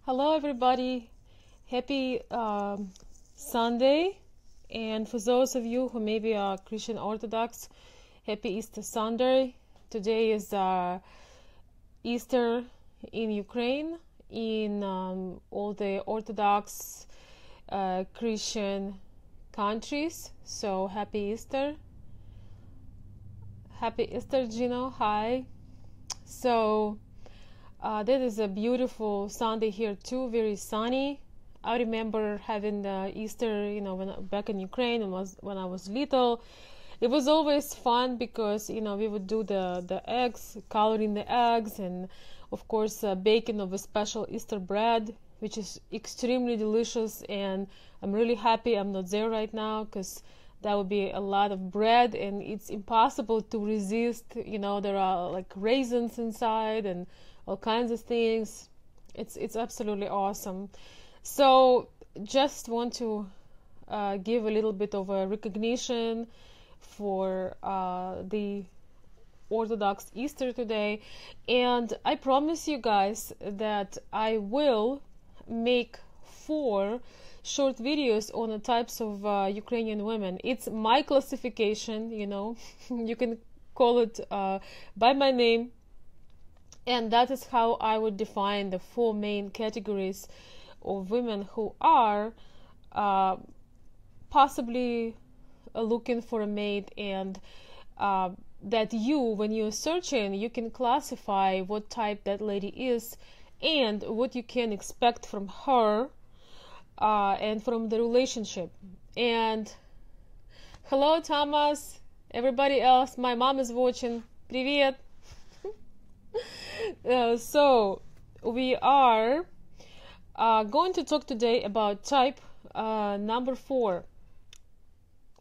Hello, everybody. Happy Sunday. And for those of you who maybe are Christian Orthodox, happy Easter Sunday. Today is Easter in Ukraine, in all the Orthodox Christian countries. So happy Easter. Happy Easter, Gino. Hi. So that is a beautiful Sunday here too, very sunny. I remember having Easter, back in Ukraine, when I was little. It was always fun because, we would do the eggs, coloring the eggs, and of course baking of a special Easter bread, which is extremely delicious. And I'm really happy I'm not there right now, because that would be a lot of bread and it's impossible to resist. There are like raisins inside and all kinds of things. It's absolutely awesome. So just want to give a little bit of a recognition for the Orthodox Easter today, and I promise you guys that I will make 4 short videos on the types of Ukrainian women. It's my classification, you can call it by my name. And that is how I would define the 4 main categories of women who are possibly looking for a mate, and that when you're searching, you can classify what type that lady is and what you can expect from her and from the relationship. And hello, Thomas, everybody else. My mom is watching. Привет. So we are going to talk today about type number 4,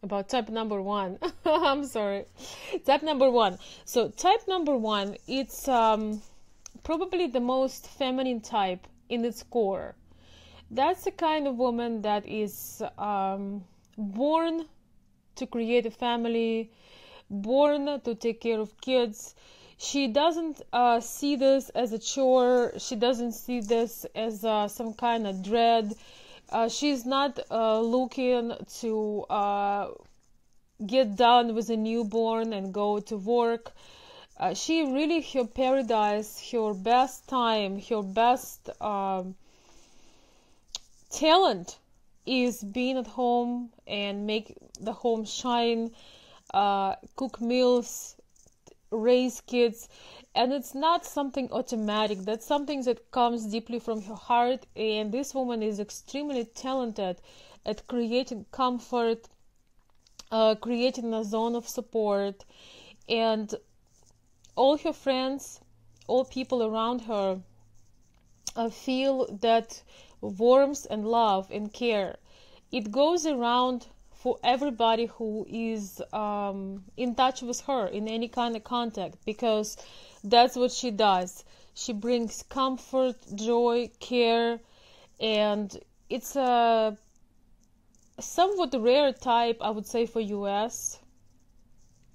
about type number 1. I'm sorry, type number 1. So type number 1, it's probably the most feminine type in its core. That's the kind of woman that is born to create a family, born to take care of kids. She doesn't see this as a chore. She doesn't see this as some kind of dread. She's not looking to get done with a newborn and go to work. She really, her paradise, her best time, her best talent is being at home and make the home shine, cook meals, raise kids. And it's not something automatic. That's something that comes deeply from her heart. And this woman is extremely talented at creating comfort, creating a zone of support, and all her friends, all people around her feel that warmth and love and care. It goes around for everybody who is in touch with her in any kind of contact, because that's what she does. She brings comfort, joy, care, and it's a somewhat rare type, I would say, for US.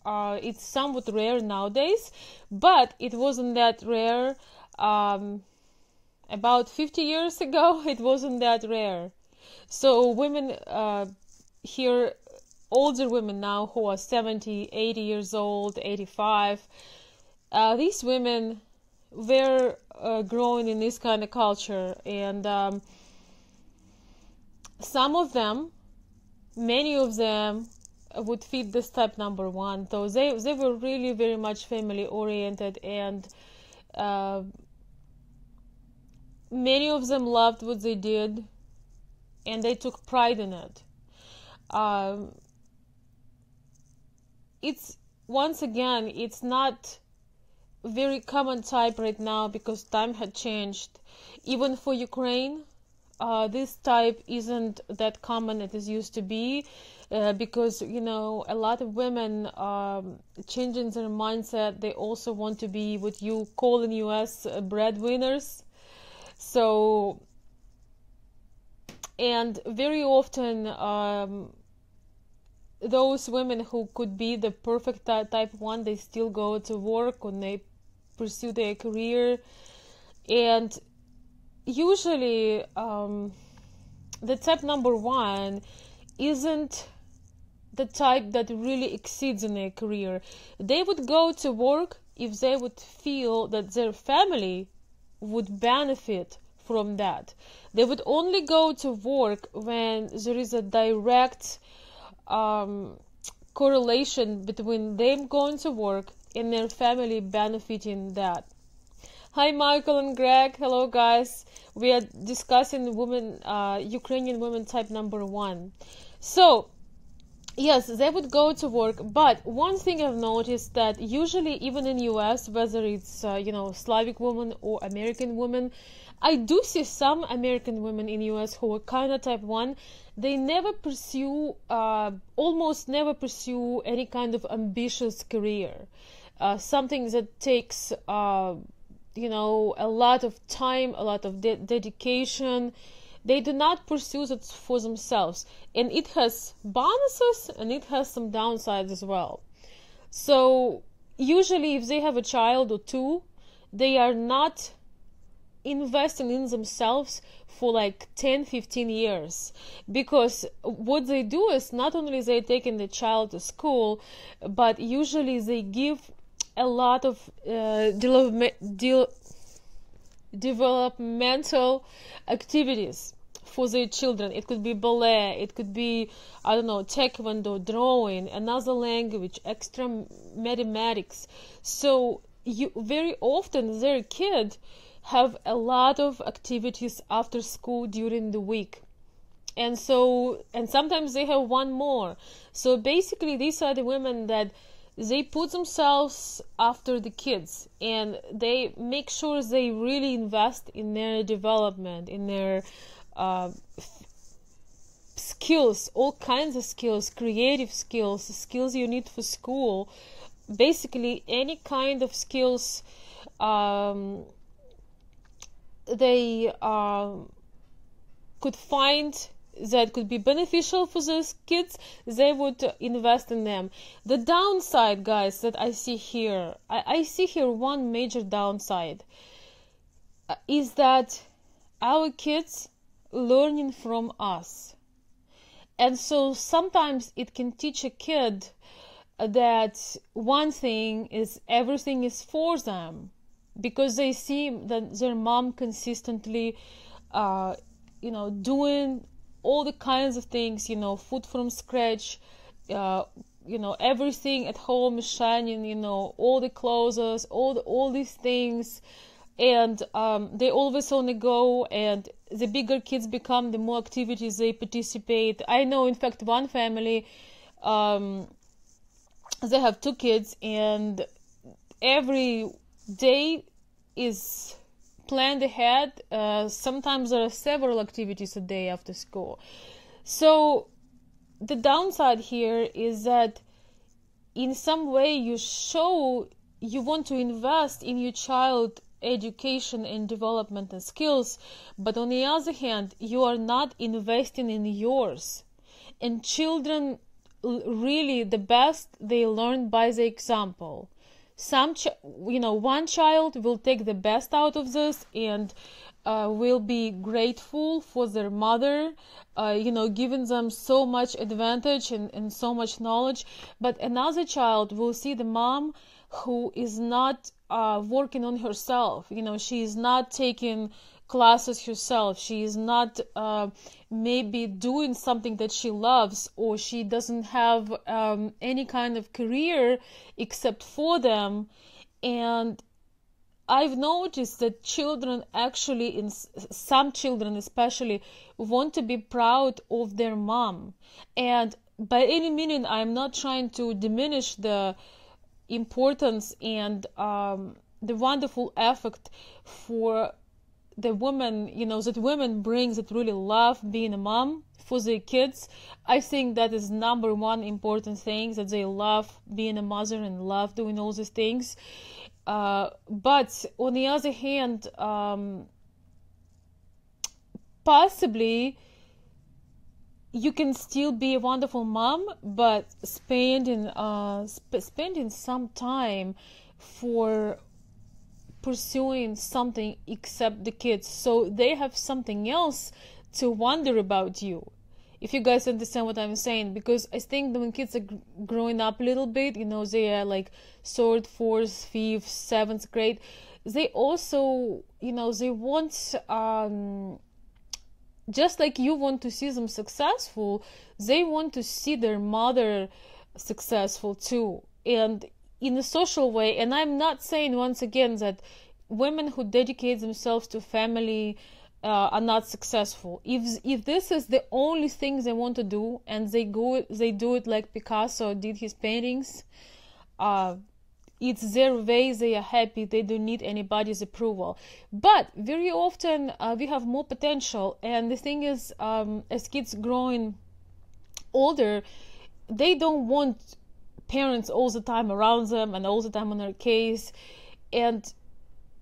It's somewhat rare nowadays, but it wasn't that rare about 50 years ago. It wasn't that rare. So women here, older women now who are 70, 80 years old, 85, these women were growing in this kind of culture, and some of them, many of them would fit this type number 1. So they were really very much family oriented, and many of them loved what they did and they took pride in it. It's, once again, it's not very common type right now because time had changed. Even for Ukraine, this type isn't that common as it used to be, because a lot of women changing their mindset. They also want to be what you call in US breadwinners. So, and very often those women who could be the perfect type 1, they still go to work and they pursue their career. And usually the type number one isn't the type that really exceeds in their career. They would go to work if they would feel that their family would benefit from that. They would only go to work when there is a direct correlation between them going to work and their family benefiting that. Hi Michael and Greg, hello guys. We are discussing women, Ukrainian women type number one. So yes, they would go to work, but one thing I've noticed that usually even in US, whether it's Slavic women or American women, I do see some American women in US who are kind of type 1. They never pursue, almost never pursue any kind of ambitious career. Something that takes, a lot of time, a lot of dedication. They do not pursue it for themselves. And it has bonuses and it has some downsides as well. So usually if they have a child or two, they are not investing in themselves for like 10-15 years, because what they do is not only they taking the child to school, but usually they give a lot of developmental activities for their children. It could be ballet, it could be, I don't know, taekwondo, drawing, another language, extra mathematics. So very often their kid have a lot of activities after school during the week, and sometimes they have one more. So basically these are the women that they put themselves after the kids, and they make sure they really invest in their development, in their skills, all kinds of skills, creative skills, skills you need for school, basically any kind of skills they could find that could be beneficial for those kids, they would invest in them. The downside, guys, that I see here, I see here one major downside, is that our kids learning from us. And so sometimes it can teach a kid that one thing is everything is for them, because they see that their mom consistently doing all the kinds of things, food from scratch, everything at home is shining, all the clothes, all these things, and they always on the go, and the bigger kids become, the more activities they participate. I know, in fact, one family, they have 2 kids, and every day is planned ahead. Sometimes there are several activities a day after school. So the downside here is that in some way you show you want to invest in your child education and development and skills, but on the other hand you are not investing in yours. And children really, the best they learn by the example. One child will take the best out of this and will be grateful for their mother, giving them so much advantage and so much knowledge. But another child will see the mom who is not working on herself. She is not taking classes herself. She is not maybe doing something that she loves, or she doesn't have any kind of career except for them. And I've noticed that children actually, some children especially, want to be proud of their mom. And by any means, I'm not trying to diminish the importance and the wonderful effect for the women, that women bring, that really love being a mom for their kids. I think that is number one important thing, that they love being a mother and love doing all these things. But on the other hand, possibly you can still be a wonderful mom, but spending some time for pursuing something except the kids, so they have something else to wonder about you. If you guys understand what I'm saying, because I think that when kids are growing up a little bit, they are like third, fourth, fifth, seventh grade, they also, they want, just like you want to see them successful, they want to see their mother successful too, and in a social way. And I'm not saying, once again, that women who dedicate themselves to family are not successful. If this is the only thing they want to do, and they do it like Picasso did his paintings, it's their way, they are happy, they don't need anybody's approval. But very often we have more potential, and the thing is, as kids growing older, they don't want parents all the time around them and all the time on their case, and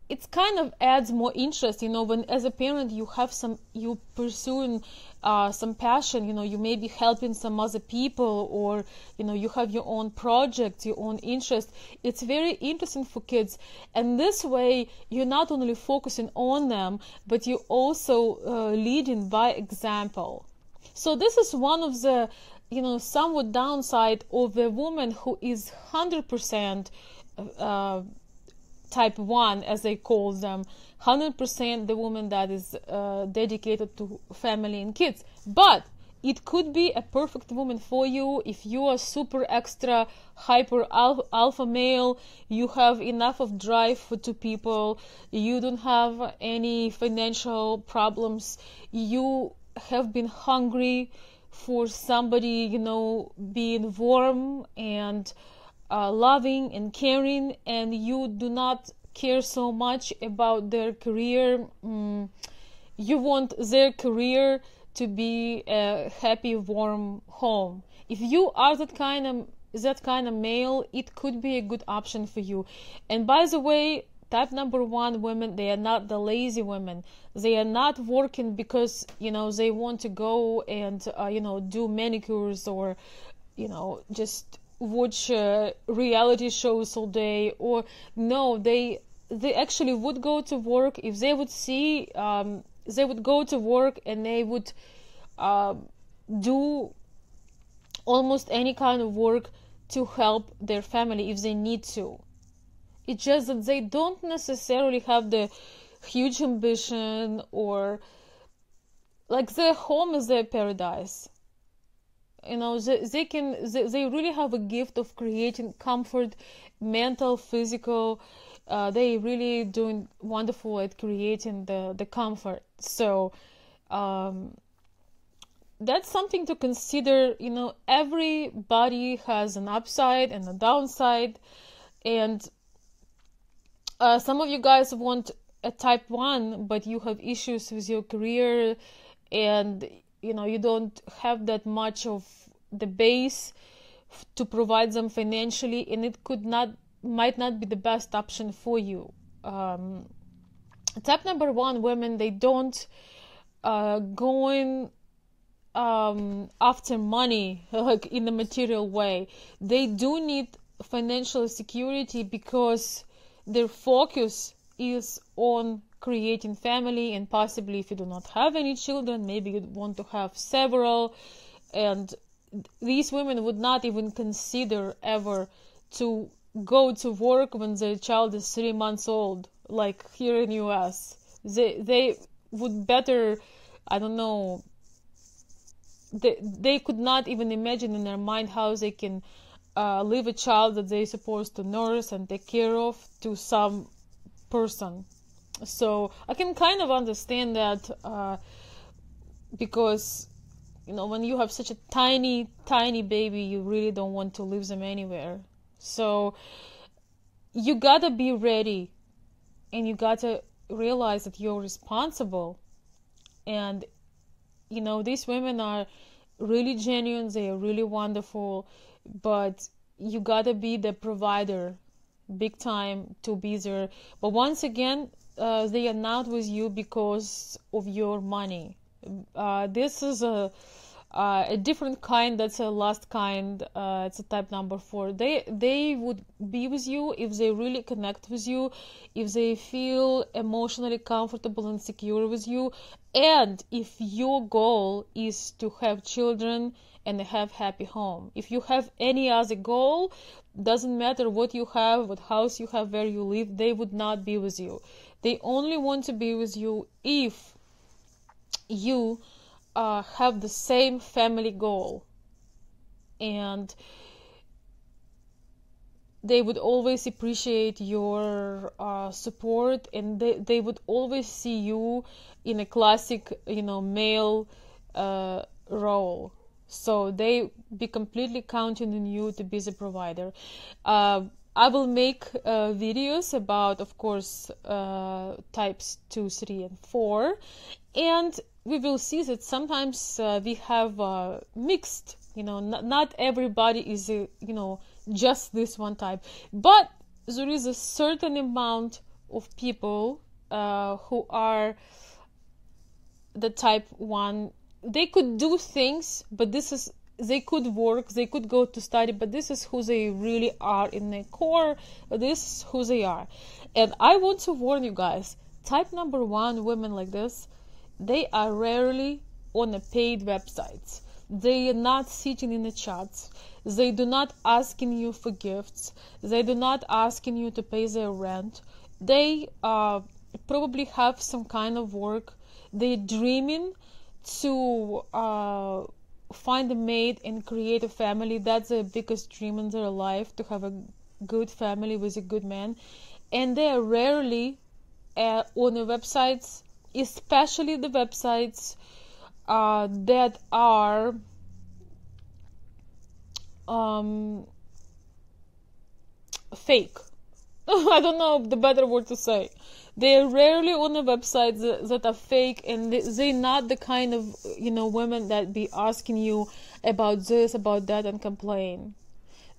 it kind of adds more interest, when as a parent you pursuing some passion, you may be helping some other people, or you have your own project, your own interest. It's very interesting for kids, and this way you're not only focusing on them, but you're also leading by example. So this is one of the somewhat downside of a woman who is 100% type 1, as they call them, 100% the woman that is dedicated to family and kids. But it could be a perfect woman for you if you are super extra hyper alpha male, you have enough of drive for two people, you don't have any financial problems, you have been hungry for somebody, being warm and loving and caring, and you do not care so much about their career. You want their career to be a happy, warm home. If you are that kind of male, it could be a good option for you. And by the way, type number 1 women, they are not the lazy women. They are not working because they want to go and do manicures, or just watch reality shows all day. Or no, they actually would go to work. If they would see, they would go to work, and they would do almost any kind of work to help their family if they need to. It's just that they don't necessarily have the huge ambition, or like their home is their paradise. They really have a gift of creating comfort, mental, physical. They really doing wonderful at creating the comfort. So that's something to consider. Everybody has an upside and a downside, and some of you guys want a type 1, but you have issues with your career, and you don't have that much of the base to provide them financially, and it might not be the best option for you. Type number 1 women, they don't going after money like in a material way. They do need financial security because their focus is on creating family, and possibly if you do not have any children, maybe you want to have several. And these women would not even consider ever to go to work when their child is 3 months old, like here in US. They would better, I don't know, they could not even imagine in their mind how they can leave a child that they're supposed to nurse and take care of to some person. So I can kind of understand that, because when you have such a tiny baby, you really don't want to leave them anywhere. So you gotta be ready, and you gotta realize that you're responsible. And these women are really genuine, they are really wonderful, but you gotta be the provider big time to be there. But once again, they are not with you because of your money. This is a A different kind, that's a last kind, it's a type number 4. They would be with you if they really connect with you, if they feel emotionally comfortable and secure with you, and if your goal is to have children and have happy home. If you have any other goal, doesn't matter what you have, what house you have, where you live, they would not be with you. They only want to be with you if you have the same family goal, and they would always appreciate your support, and they would always see you in a classic, male role. So they be completely counting on you to be the provider. I will make videos about, of course, types 2, 3, and 4, and we will see that sometimes we have mixed, not everybody is, just this one type, but there is a certain amount of people who are the type 1. They could do things, but they could work, they could go to study, but this is who they really are in their core. This is who they are. And I want to warn you guys, type number 1 women like this, they are rarely on a paid websites. They are not sitting in the chats. They do not asking you for gifts. They do not asking you to pay their rent. They probably have some kind of work. They're dreaming to find a mate and create a family. That's the biggest dream in their life, to have a good family with a good man. And they are rarely on the websites, especially the websites that are fake. I don't know the better word to say. They're rarely on the websites that are fake, and they're not the kind of women that be asking you about this, about that, and complain.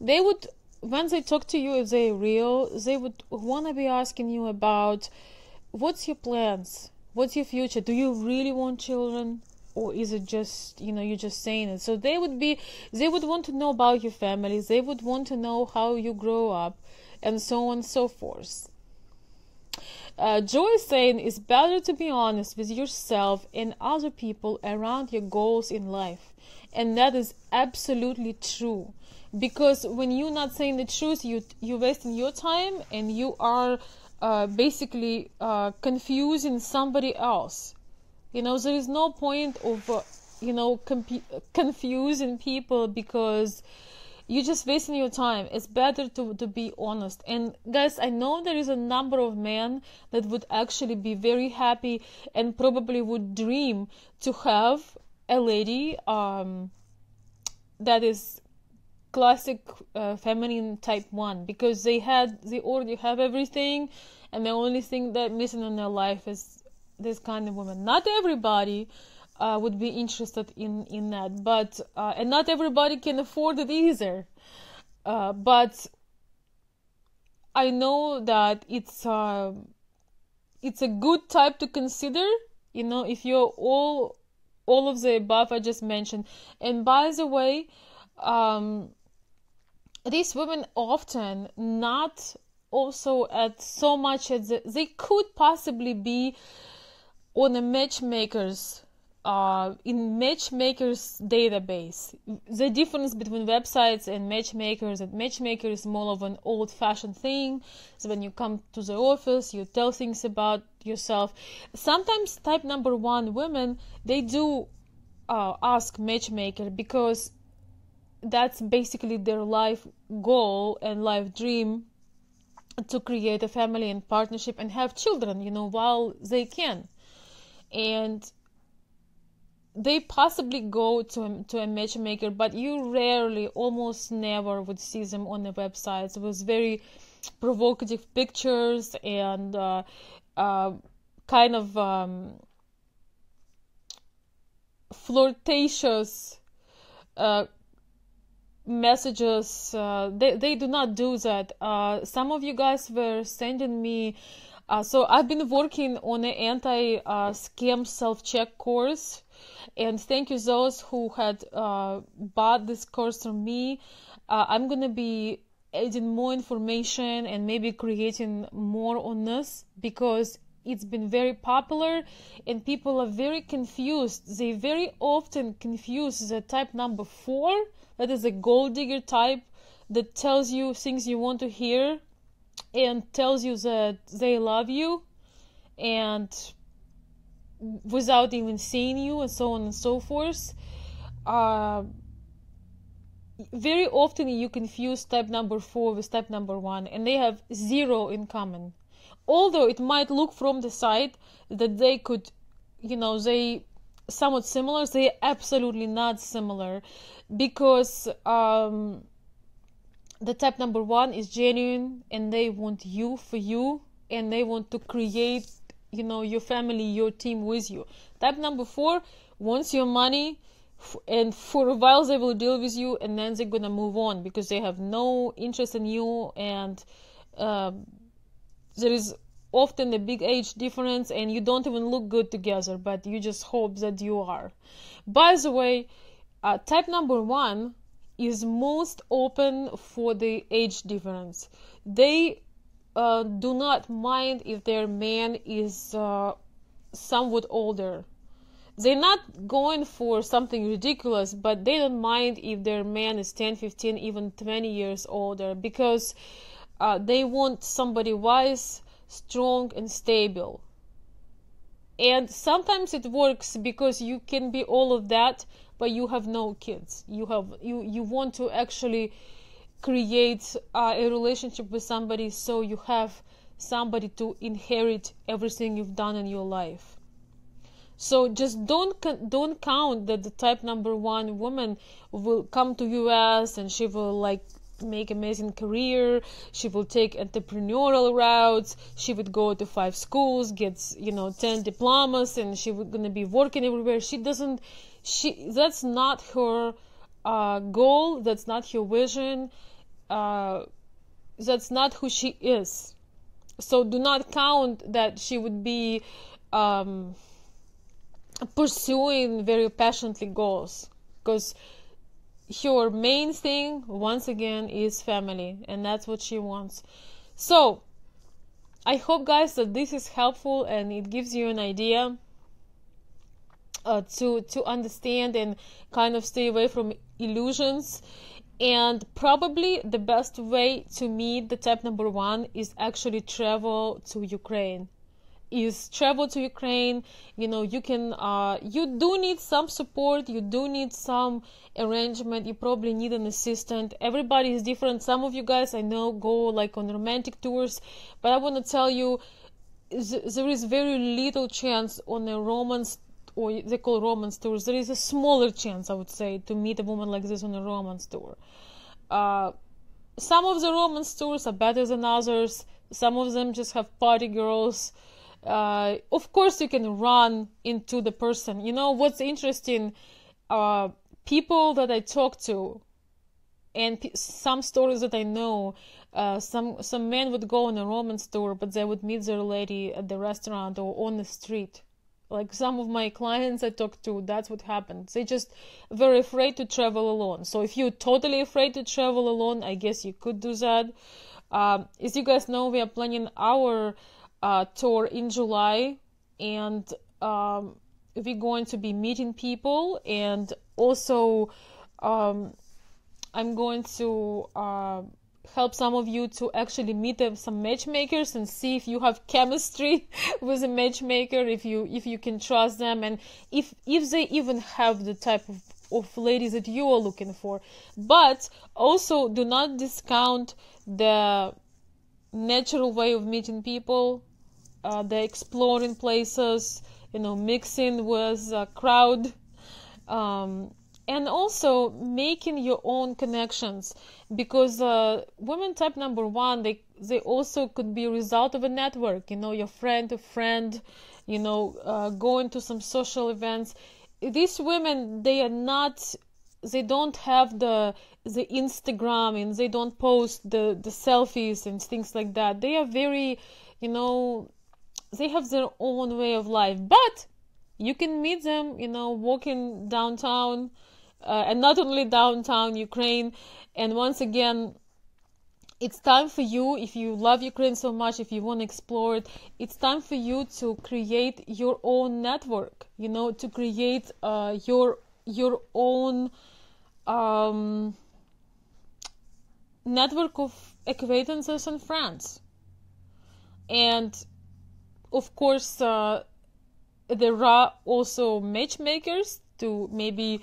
They would, when they talk to you, if they're real, they would want to be asking you about what's your plans, what's your future, do you really want children, or is it just you're just saying it? So they would want to know about your families, they would want to know how you grow up, and so on and so forth. Joy is saying it's better to be honest with yourself and other people around your goals in life. And that is absolutely true. Because when you're not saying the truth, you're wasting your time, and you are basically confusing somebody else. There is no point of, confusing people, because you're just wasting your time. It's better to be honest. And guys, I know there is a number of men that would actually be very happy and probably would dream to have a lady that is classic feminine type 1, because they already have everything, and the only thing that missing in their life is this kind of woman. Not everybody would be interested in that, but and not everybody can afford it either. But I know that it's a good type to consider. If you're all of the above I just mentioned. And by the way, these women often not also at so much as they could possibly be on a matchmakers. In matchmakers database. The difference between websites and matchmakers, that matchmaker is more of an old-fashioned thing. So when you come to the office, you tell things about yourself. Sometimes type number 1 women, they do ask matchmaker, because that's basically their life goal and life dream, to create a family and partnership and have children, while they can. And they possibly go to a matchmaker, but you rarely, almost never, would see them on the websites with very provocative pictures and kind of flirtatious messages. They do not do that. Some of you guys were sending me So I've been working on an anti-scam self-check course, and thank you those who had bought this course from me. I'm gonna be adding more information and maybe creating more on this, because it's been very popular and people are very confused. They very often confuse the type number 4, that is a gold digger type, that tells you things you want to hear and tells you that they love you and without even seeing you, and so on and so forth. Very often you confuse type number 4 with type number 1, and they have 0 in common. Although it might look from the side that they could, they somewhat similar, they are absolutely not similar, because the type number 1 is genuine and they want you for you, and they want to create, your family, your team with you. Type number 4 wants your money, and for a while they will deal with you, and then they're gonna move on because they have no interest in you, and there is often a big age difference, and you don't even look good together, but you just hope that you are. By the way, type number 1 is most open for the age difference. They do not mind if their man is somewhat older. They're not going for something ridiculous, but they don't mind if their man is 10, 15, even 20 years older, because they want somebody wise, strong, and stable. And sometimes it works because you can be all of that, but you have no kids. You want to actually create a relationship with somebody, so you have somebody to inherit everything you've done in your life. So just don't count that the type number 1 woman will come to US and she will make amazing career, she will take entrepreneurial routes, she would go to 5 schools, gets 10 diplomas, and she would gonna be working everywhere. That's not her goal, that's not her vision, that's not who she is. So do not count that she would be pursuing very passionately goals, because her main thing, once again, is family, and that's what she wants. So I hope, guys, that this is helpful and it gives you an idea to understand and kind of stay away from illusions. And probably the best way to meet the type number 1 is actually travel to Ukraine. You can, you do need some support, you do need some arrangement, you probably need an assistant. Everybody is different. Some of you guys I know go on romantic tours, but I want to tell you, there is very little chance on a romance, or they call romance tours, there is a smaller chance, I would say, to meet a woman like this on a romance tour. Some of the romance tours are better than others. Some of them just have party girls. Of course you can run into the person. What's interesting, people that I talk to, and some stories that I know, some men would go on a romance tour, but they would meet their lady at the restaurant or on the street. Like some of my clients I talk to, that's what happened. They just very afraid to travel alone. So if you're totally afraid to travel alone, I guess you could do that. As you guys know, we are planning our tour in July, and we're going to be meeting people, and also I'm going to help some of you to actually meet some matchmakers and see if you have chemistry with a matchmaker, if you can trust them, and if they even have the type of ladies that you are looking for. But also do not discount the natural way of meeting people, the exploring places, mixing with a crowd, and also making your own connections, because women type number 1, they also could be a result of a network, your friend to friend, going to some social events. These women, they don't have the Instagram, and they don't post the selfies and things like that. They are very, they have their own way of life, but you can meet them, walking downtown, and not only downtown Ukraine. And once again, it's time for you, if you love Ukraine so much, if you want to explore it, it's time for you to create your own network, to create your own network of acquaintances and friends. And of course, there are also matchmakers to maybe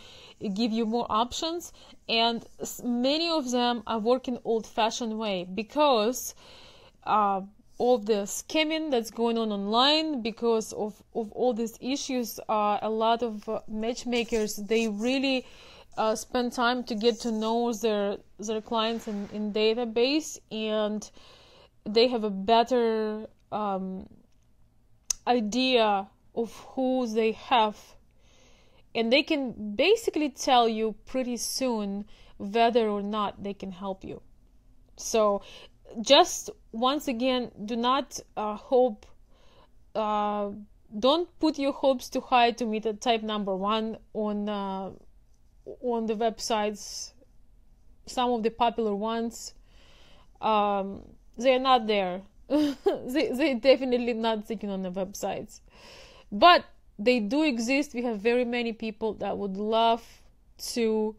give you more options, and many of them are working old-fashioned way because of the scamming that's going on online, because of all these issues. A lot of matchmakers, they really spend time to get to know their clients in database, and they have a better idea of who they have, and they can basically tell you pretty soon whether or not they can help you. So just once again, do not don't put your hopes too high to meet a type number one on the websites. Some of the popular ones, they're not there. They're definitely not sitting on the websites, but they do exist. We have very many people that would love to,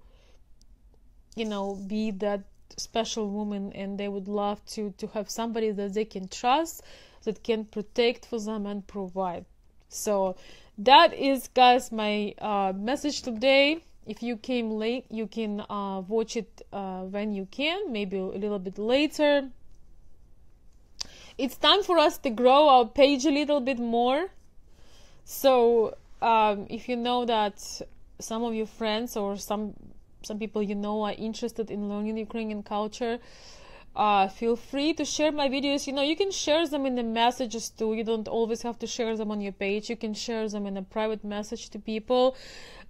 be that special woman, and they would love to have somebody that they can trust, that can protect for them and provide. So that is, guys, my message today. If you came late, you can watch it when you can, maybe a little bit later. It's time for us to grow our page a little bit more. So if you know that some of your friends or some people are interested in learning Ukrainian culture, feel free to share my videos. You can share them in the messages too. You don't always have to share them on your page. You can share them in a private message to people.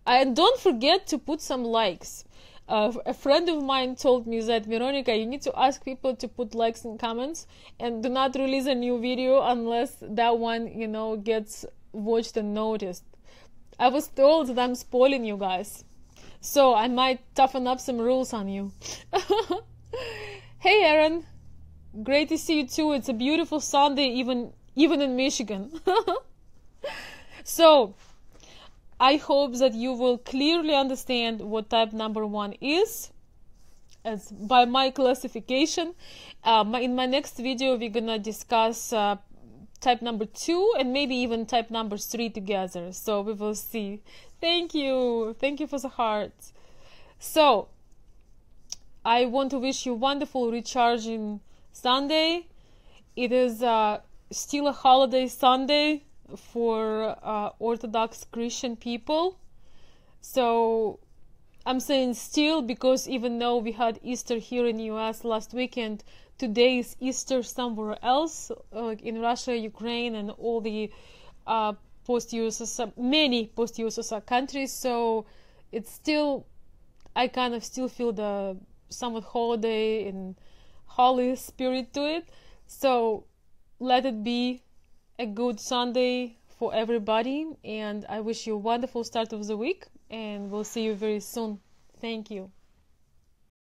And don't forget to put some likes. A friend of mine told me that, Veronika, you need to ask people to put likes and comments, and do not release a new video unless that one, gets watched and noticed. I was told that I'm spoiling you guys, so I might toughen up some rules on you. Hey Aaron, great to see you too. It's a beautiful Sunday, even in Michigan. So I hope that you will clearly understand what type number one is, as by my classification. In my next video, we're gonna discuss type number 2 and maybe even type number 3 together. So we will see. Thank you for the heart. So I want to wish you a wonderful recharging Sunday. It is still a holiday Sunday for Orthodox Christian people. So I'm saying still because even though we had Easter here in the US last weekend, today is Easter somewhere else, like in Russia, Ukraine, and all the post-USSR, many post-USSR countries. So it's still, I kind of still feel the somewhat holiday and holy spirit to it. So let it be a good Sunday for everybody, and I wish you a wonderful start of the week, and we'll see you very soon. Thank you.